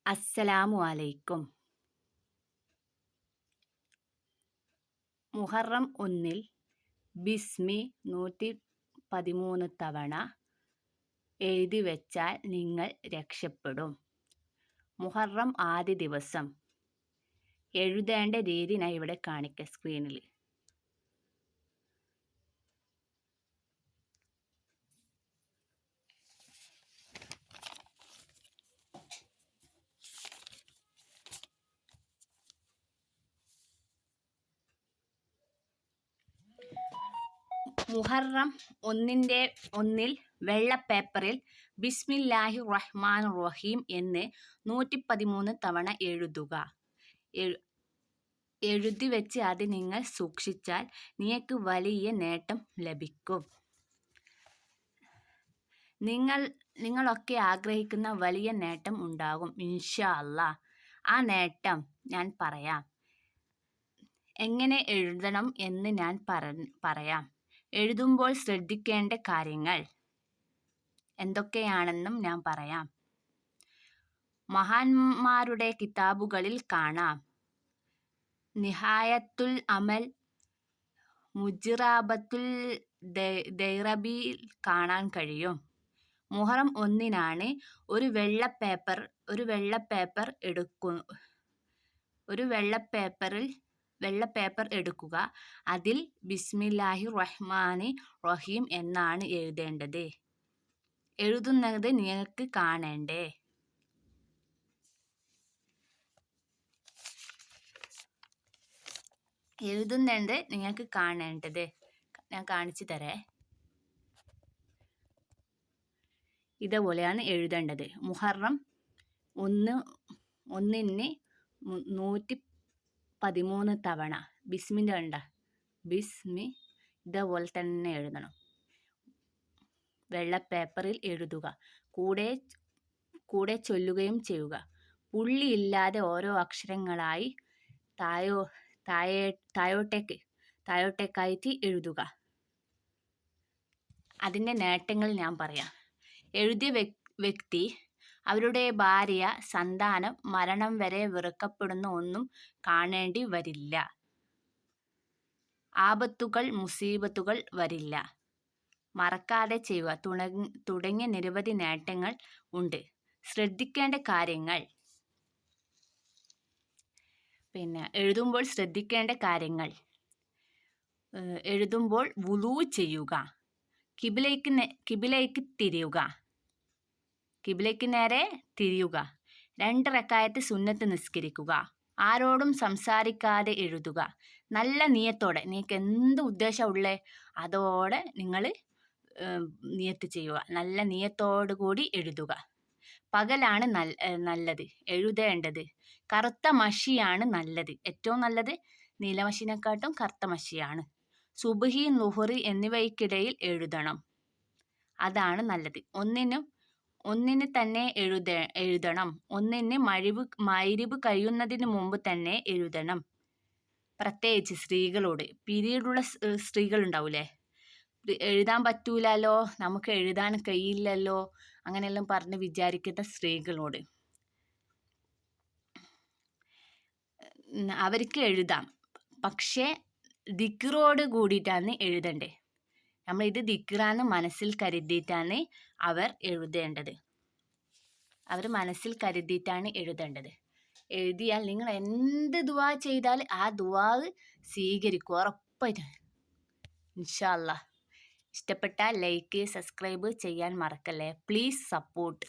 അസ്സലാമു അലൈക്കും. മുഹറം 1 ബിസ്മി 113 തവണ എഴുതി വെച്ചാൽ നിങ്ങൾ രക്ഷപ്പെടും. മുഹറം ആദ്യ ദിവസം എഴുതേണ്ട രീതി ഞാൻ ഇവിടെ കാണിക്കാം സ്ക്രീനിൽ. മുഹറം 1 വെള്ള പേപ്പറിൽ ബിസ്മില്ലാഹി റഹ്മാൻ റഹീം എന്ന് 113 തവണ എഴുതുക. എഴുതി വെച്ച് അത് നിങ്ങൾ സൂക്ഷിച്ചാൽ നിങ്ങൾക്ക് വലിയ നേട്ടം ലഭിക്കും. നിങ്ങളൊക്കെ ആഗ്രഹിക്കുന്ന വലിയ നേട്ടം ഉണ്ടാകും ഇൻഷാ അല്ലാഹ്. ആ നേട്ടം ഞാൻ പറയാം. എങ്ങനെ എഴുതണം എന്ന് ഞാൻ പറയാം. എഴുതുമ്പോൾ ശ്രദ്ധിക്കേണ്ട കാര്യങ്ങൾ എന്തൊക്കെയാണെന്നും ഞാൻ പറയാം. മഹാന്മാരുടെ കിതാബുകളിൽ കാണാം. നിഹായത്തുൽ അമൽ, മുജിറാബത്തുൽ ദൈറബിയിൽ കാണാൻ കഴിയും. മുഹറം 1 ഒരു വെള്ള പേപ്പർ എടുക്കുക. അതിൽ ബിസ്മില്ലാഹി റഹ്മാനി റഹീം എന്നാണ് എഴുതേണ്ടത്. എഴുതുന്നത് നിങ്ങൾക്ക് കാണണ്ടേ? എഴുതുന്നുണ്ട് നിങ്ങൾക്ക് കാണേണ്ടത്. ഞാൻ കാണിച്ചു തരേ. ഇതുപോലെയാണ് എഴുതേണ്ടത്. മുഹറം 1 113 തവണ ബിസ്മിൻ്റെ കണ്ട ബിസ്മി ഇതേപോലെ തന്നെ എഴുതണം. വെള്ള പേപ്പറിൽ എഴുതുക. കൂടെ ചൊല്ലുകയും ചെയ്യുക. പുള്ളിയില്ലാതെ ഓരോ അക്ഷരങ്ങളായി താഴോട്ടേക്കായിട്ട് എഴുതുക. അതിൻ്റെ നേട്ടങ്ങൾ ഞാൻ പറയാം. എഴുതിയ വ്യക്തി അവരുടെ ഭാര്യ, സന്താനം, മരണം വരെ വെറുക്കപ്പെടുന്ന ഒന്നും കാണേണ്ടി വരില്ല. ആപത്തുകൾ, മുസീബത്തുകൾ വരില്ല. മറക്കാതെ ചെയ്യുക തുടങ്ങിയ നിരവധി നേട്ടങ്ങൾ ഉണ്ട്. ശ്രദ്ധിക്കേണ്ട കാര്യങ്ങൾ എഴുതുമ്പോൾ ശ്രദ്ധിക്കേണ്ട കാര്യങ്ങൾ. എഴുതുമ്പോൾ വുളൂ ചെയ്യുക. കിബിലയ്ക്ക് നേരെ തിരിയുക. 2 റക്അത്ത് സുന്നത്ത് നിസ്കരിക്കുക. ആരോടും സംസാരിക്കാതെ എഴുതുക. നല്ല നിയത്തോടെ, നിങ്ങൾക്ക് എന്ത് ഉദ്ദേശം ഉള്ളേ അതോടെ നിങ്ങൾ നിയത്ത് ചെയ്യുക. നല്ല നിയത്തോടു കൂടി എഴുതുക. പകലാണ് നല്ലത് എഴുതേണ്ടത്. കറുത്ത മഷിയാണ് നല്ലത്. ഏറ്റവും നല്ലത് നീലമഷിനെക്കാട്ടും കറുത്ത മഷിയാണ്. സുബ്ഹി, ളുഹ്ർ എന്നിവയ്ക്കിടയിൽ എഴുതണം. അതാണ് നല്ലത്. ഒന്നിന് തന്നെ എഴുതണം. 1 മഗ്‌രിബ് കഴിയുന്നതിന് മുമ്പ് തന്നെ എഴുതണം. പ്രത്യേകിച്ച് സ്ത്രീകളോട്. പീരീഡുള്ള സ്ത്രീകൾ ഉണ്ടാവൂലേ, എഴുതാൻ പറ്റൂലല്ലോ, നമുക്ക് എഴുതാൻ കഴിയില്ലല്ലോ, അങ്ങനെയെല്ലാം പറഞ്ഞ് വിചാരിക്കുന്ന സ്ത്രീകളോട് അവർക്ക് എഴുതാം. പക്ഷേ ദിക്റോട് കൂടിയിട്ടാണ് എഴുതണ്ടേ. ഇത് ദിക്റാന്ന് മനസ്സിൽ കരുതിയിട്ടാണ് അവർ എഴുതേണ്ടത്. മനസ്സിൽ കരുതിയിട്ടാണ് എഴുതേണ്ടത്. എഴുതിയാൽ നിങ്ങൾ എന്ത് ദുആ ചെയ്താൽ ആ ദുആ സ്വീകരിക്കും ഉറപ്പായിട്ട് ഇൻഷാ അല്ലാഹ്. ഇഷ്ടപ്പെട്ടാൽ ലൈക്ക്, സബ്സ്ക്രൈബ് ചെയ്യാൻ മറക്കല്ലേ. Please support.